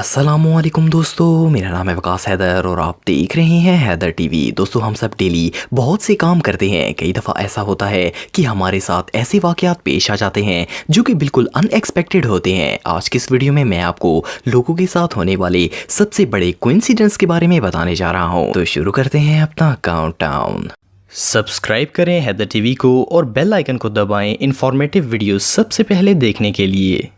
अस्सलामुअलैकुम दोस्तों, मेरा नाम है वकास हैदर और आप देख रहे हैं हैदर टीवी। दोस्तों, हम सब डेली बहुत से काम करते हैं। कई दफ़ा ऐसा होता है कि हमारे साथ ऐसे वाक़यात पेश आ जाते हैं जो कि बिल्कुल अनएक्सपेक्टेड होते हैं। आज की इस वीडियो में मैं आपको लोगों के साथ होने वाले सबसे बड़े कोइंसिडेंस के बारे में बताने जा रहा हूँ। तो शुरू करते हैं अपना काउंटडाउन। सब्सक्राइब करें हैदर टीवी को और बेल आइकन को दबाएं इन्फॉर्मेटिव वीडियो सबसे पहले देखने के लिए।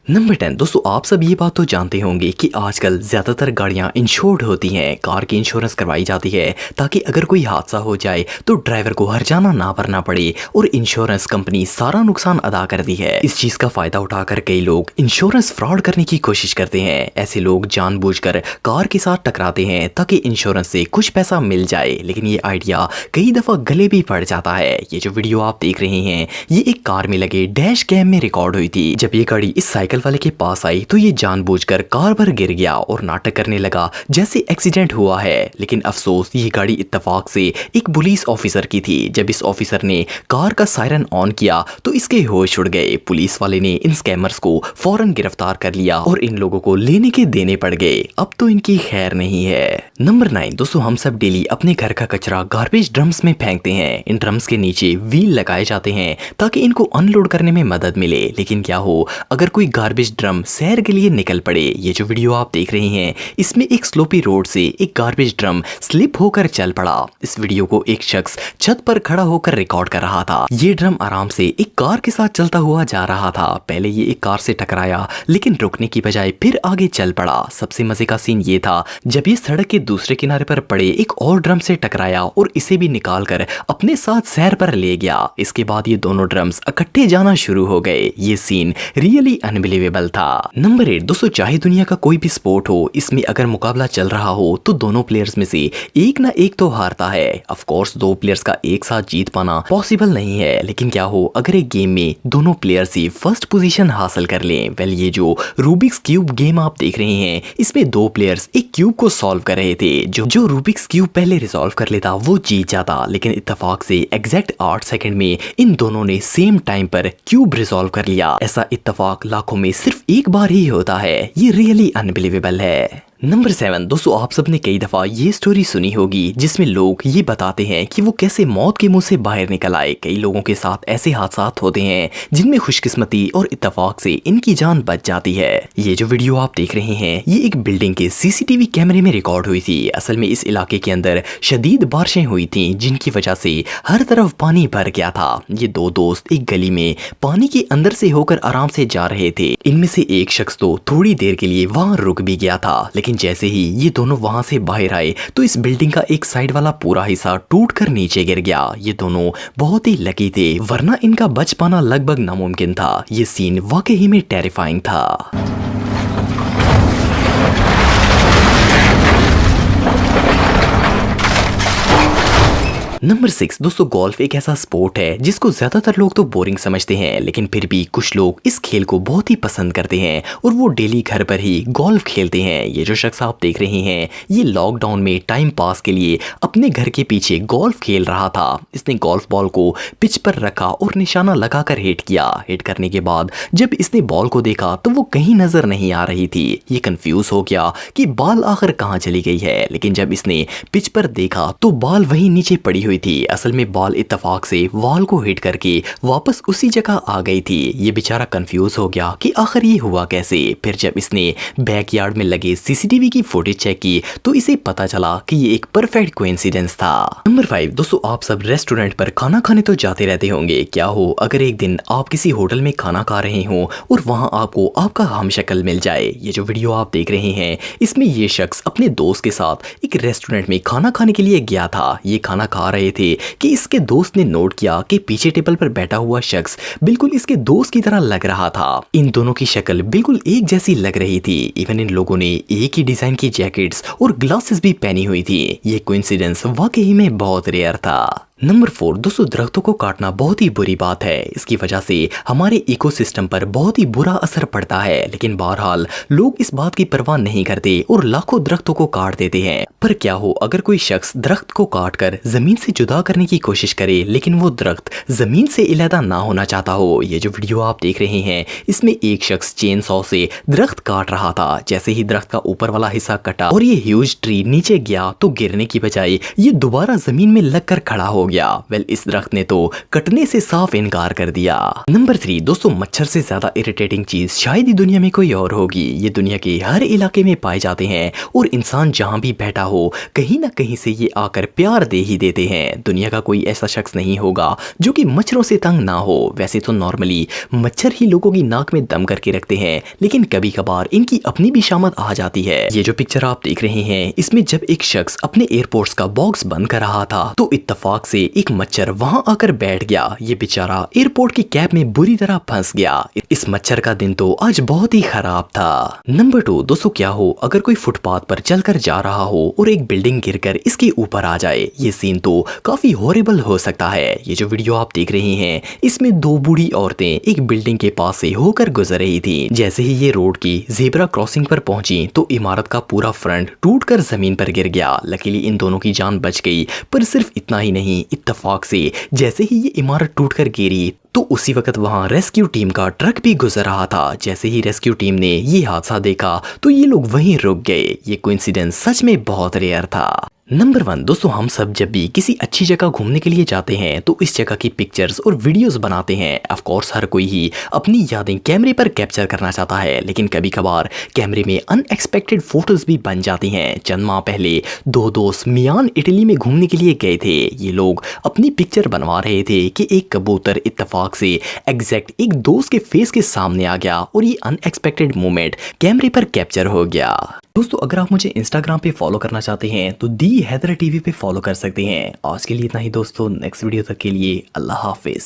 नंबर 10। दोस्तों, आप सब ये बात तो जानते होंगे कि आजकल ज़्यादातर गाड़ियाँ इंश्योर्ड होती हैं। कार की इंश्योरेंस करवाई जाती है ताकि अगर कोई हादसा हो जाए तो ड्राइवर को हर्जाना ना भरना पड़े और इंश्योरेंस कंपनी सारा नुकसान अदा करती है। इस चीज़ का फ़ायदा उठाकर कई लोग इंश्योरेंस फ्रॉड करने की कोशिश करते हैं। ऐसे लोग जानबूझकर कार के साथ टकराते हैं ताकि इंश्योरेंस से कुछ पैसा मिल जाए, लेकिन ये आइडिया कई दफ़ा गले भी पड़ जाता है। ये जो वीडियो आप देख रहे हैं ये एक कार में लगे डैश कैम में रिकॉर्ड हुई थी। जब ये गाड़ी इस साइकिल वाले के पास आई तो ये जानबूझकर कार पर गिर गया और नाटक करने लगा जैसे एक्सीडेंट हुआ है। लेकिन अफसोस, ये गाड़ी इत्तफाक से एक पुलिस ऑफिसर की थी। जब इस ऑफिसर ने कार का सायरन ऑन किया तो इसके होश उड़ गए। पुलिस वाले ने इन स्कैमर्स को फौरन गिरफ्तार कर लिया और इन लोगों को लेने के देने पड़ गए। अब तो इनकी खैर नहीं है। नंबर 9। दोस्तों, हम सब डेली अपने घर का कचरा गार्बेज ड्रम्स में फेंकते हैं। इन ड्रम्स के नीचे व्हील लगाए जाते हैं ताकि इनको अनलोड करने में मदद मिले। लेकिन क्या हो अगर कोई गार्बेज ड्रम सैर के लिए निकल पड़े। ये जो वीडियो आप देख रहे हैं इसमें एक स्लोपी रोड से एक गार्बेज ड्रम स्लिप होकर चल पड़ा। इस वीडियो को एक शख्स छत पर खड़ा होकर रिकॉर्ड कर रहा था। ये ड्रम आराम से एक कार के साथ चलता हुआ जा रहा था। पहले ये एक कार से टकराया लेकिन रुकने की बजाय फिर आगे चल पड़ा। सबसे मजे का सीन ये था जब ये सड़क के दूसरे किनारे पर पड़े एक और ड्रम से टकराया और इसे भी निकाल कर अपने साथ सैर पर ले गया। इसके बाद ये दोनों ड्रम्स इकट्ठे जाना शुरू हो गए। ये सीन रियली अनबिलीवेबल था। नंबर 8। दोस्तों, चाहे दुनिया का कोई भी स्पोर्ट हो, इसमें अगर मुकाबला चल रहा हो तो दोनों प्लेयर्स में से एक ना एक तो हारता है। ऑफ कोर्स दो प्लेयर्स का एक साथ जीत पाना पॉसिबल नहीं है, लेकिन क्या हो अगर एक गेम में दोनों प्लेयर्स ही फर्स्ट पोजीशन हासिल कर लें। वेल, ये जो रूबिक्स क्यूब गेम आप देख रहे हैं इसमें दो प्लेयर्स एक क्यूब को सॉल्व कर रहे थे। जो रूबिक्स क्यूब पहले रिजॉल्व कर लेता वो जीत जाता, लेकिन इत्तफाक से एग्जैक्ट 8 सेकंड में इन दोनों ने सेम टाइम पर क्यूब रिजॉल्व कर लिया। ऐसा इत्तफाक लाखों में सिर्फ एक बार ही होता है। ये रियली अनबिलीवेबल है। नंबर 7। दोस्तों, आप सबने कई दफ़ा ये स्टोरी सुनी होगी जिसमें लोग ये बताते हैं कि वो कैसे मौत के मुंह से बाहर निकल आए। कई लोगों के साथ ऐसे हादसा होते हैं जिनमें खुशकिस्मती और इत्तफाक से इनकी जान बच जाती है। ये जो वीडियो आप देख रहे हैं ये एक बिल्डिंग के सीसीटीवी कैमरे में रिकॉर्ड हुई थी। असल में इस इलाके के अंदर शदीद बारिशें हुई थी जिनकी वजह से हर तरफ पानी भर गया था। ये दो दोस्त एक गली में पानी के अंदर से होकर आराम से जा रहे थे। इनमें से एक शख्स तो थोड़ी देर के लिए वहां रुक भी गया था, लेकिन जैसे ही ये दोनों वहां से बाहर आए तो इस बिल्डिंग का एक साइड वाला पूरा हिस्सा टूटकर नीचे गिर गया। ये दोनों बहुत ही लकी थे, वरना इनका बच पाना लगभग नामुमकिन था। ये सीन वाकई में टेरिफाइंग था। नंबर 6। दोस्तों, गोल्फ एक ऐसा स्पोर्ट है जिसको ज्यादातर लोग तो बोरिंग समझते हैं, लेकिन फिर भी कुछ लोग इस खेल को बहुत ही पसंद करते हैं और वो डेली घर पर ही गोल्फ खेलते हैं। ये जो शख्स आप देख रहे हैं ये लॉकडाउन में टाइम पास के लिए अपने घर के पीछे गोल्फ खेल रहा था। इसने गोल्फ बॉल को पिच पर रखा और निशाना लगाकर हिट किया। हिट करने के बाद जब इसने बॉल को देखा तो वो कहीं नजर नहीं आ रही थी। ये कंफ्यूज हो गया कि बॉल आखिर कहाँ चली गई है, लेकिन जब इसने पिच पर देखा तो बॉल वहीं नीचे पड़ी हुई थी। असल में बॉल इत्तफाक से वॉल को हिट करके वापस उसी जगह आ गई थी। ये बेचारा कंफ्यूज हो गया कि आखिर ये हुआ कैसे। फिर जब इसने बैकयार्ड में लगे सीसीटीवी की फुटेज चेक की तो इसे पता चला कि ये एक परफेक्ट कोइंसिडेंस था। नंबर 5। दोस्तों, आप सब रेस्टोरेंट पर खाना खाने तो जाते रहते होंगे। क्या हो अगर एक दिन आप किसी होटल में खाना खा रहे हो और वहां आपको आपका हमशक्ल मिल जाए। ये जो वीडियो आप देख रहे हैं इसमें ये शख्स अपने दोस्त के साथ एक रेस्टोरेंट में खाना खाने के लिए गया था। ये खाना खा रहे थे कि इसके दोस्त ने नोट किया कि पीछे टेबल पर बैठा हुआ शख्स बिल्कुल इसके दोस्त की तरह लग रहा था। इन दोनों की शक्ल बिल्कुल एक जैसी लग रही थी। इवन इन लोगों ने एक ही डिजाइन की जैकेट्स और ग्लासेस भी पहनी हुई थी। ये कोइंसिडेंस वाकई में बहुत रेयर था। नंबर 4 दोस्तों, दरख्तों को काटना बहुत ही बुरी बात है। इसकी वजह से हमारे इकोसिस्टम पर बहुत ही बुरा असर पड़ता है, लेकिन बहरहाल लोग इस बात की परवाह नहीं करते और लाखों दरख्तों को काट देते हैं। पर क्या हो अगर कोई शख्स दरख्त को काट कर जमीन से जुदा करने की कोशिश करे, लेकिन वो दरख्त जमीन से इलादा ना होना चाहता हो। ये जो वीडियो आप देख रहे हैं, इसमें एक शख्स चेन सॉ से दरख्त काट रहा था। जैसे ही दरख्त का ऊपर वाला हिस्सा कटा और ये ह्यूज ट्री नीचे गया तो गिरने की बजाय ये दोबारा जमीन में लगकर खड़ा हो गया। वेल, इस दरख्त ने तो कटने से साफ इनकार कर दिया। नंबर 3 दोस्तों, मच्छर से ज्यादा इरिटेटिंग चीज शायद ही दुनिया में कोई और होगी। ये दुनिया के हर इलाके में पाए जाते हैं और इंसान जहां भी बैठा हो कहीं ना कहीं से ये आकर प्यार दे ही देते हैं। दुनिया का कोई ऐसा शख्स नहीं होगा जो कि मच्छरों से तंग ना हो। वैसे तो नॉर्मली मच्छर ही लोगों की नाक में दम करके रखते हैं, लेकिन कभी कभार इनकी अपनी भी शामत आ जाती है। ये जो पिक्चर आप देख रहे हैं, इसमें जब एक शख्स अपने एयरपोर्ट्स का बॉक्स बंद कर रहा था तो इत्तफाक से एक मच्छर वहां आकर बैठ गया। ये बेचारा एयरपोर्ट की कैब में बुरी तरह फंस गया। इस मच्छर का दिन तो आज बहुत ही खराब था। नंबर 2 दोस्तों, क्या हो अगर कोई फुटपाथ पर चलकर जा रहा हो और एक बिल्डिंग गिरकर इसके ऊपर आ जाए। ये सीन तो काफी हॉरिबल हो सकता है। ये जो वीडियो आप देख रहे हैं, इसमें 2 बूढ़ी औरतें एक बिल्डिंग के पास से होकर गुजर रही थी। जैसे ही ये रोड की ज़ेब्रा क्रॉसिंग पर पहुंची तो इमारत का पूरा फ्रंट टूटकर जमीन पर गिर गया। लकीली इन दोनों की जान बच गई। पर सिर्फ इतना ही नहीं, इत्तफाक से जैसे ही ये इमारत टूटकर गिरी तो उसी वक्त वहां रेस्क्यू टीम का ट्रक भी गुजर रहा था। जैसे ही रेस्क्यू टीम ने ये हादसा देखा तो ये लोग वहीं रुक गए। ये कोइंसिडेंस सच में बहुत रेयर था। नंबर 1 दोस्तों, हम सब जब भी किसी अच्छी जगह घूमने के लिए जाते हैं तो इस जगह की पिक्चर्स और वीडियोस बनाते हैं। ऑफ कोर्स हर कोई ही अपनी यादें कैमरे पर कैप्चर करना चाहता है, लेकिन कभी कभार कैमरे में अनएक्सपेक्टेड फोटोज भी बन जाती हैं। चंद माह पहले 2 दोस्त मियान इटली में घूमने के लिए गए थे। ये लोग अपनी पिक्चर बनवा रहे थे कि एक कबूतर इत्तफाक से एग्जैक्ट एक दोस्त के फेस के सामने आ गया और ये अनएक्सपेक्टेड मोमेंट कैमरे पर कैप्चर हो गया। दोस्तों, अगर आप मुझे इंस्टाग्राम पे फॉलो करना चाहते हैं तो दी हैदर टीवी पे फॉलो कर सकते हैं। आज के लिए इतना ही दोस्तों, नेक्स्ट वीडियो तक के लिए अल्लाह हाफिज।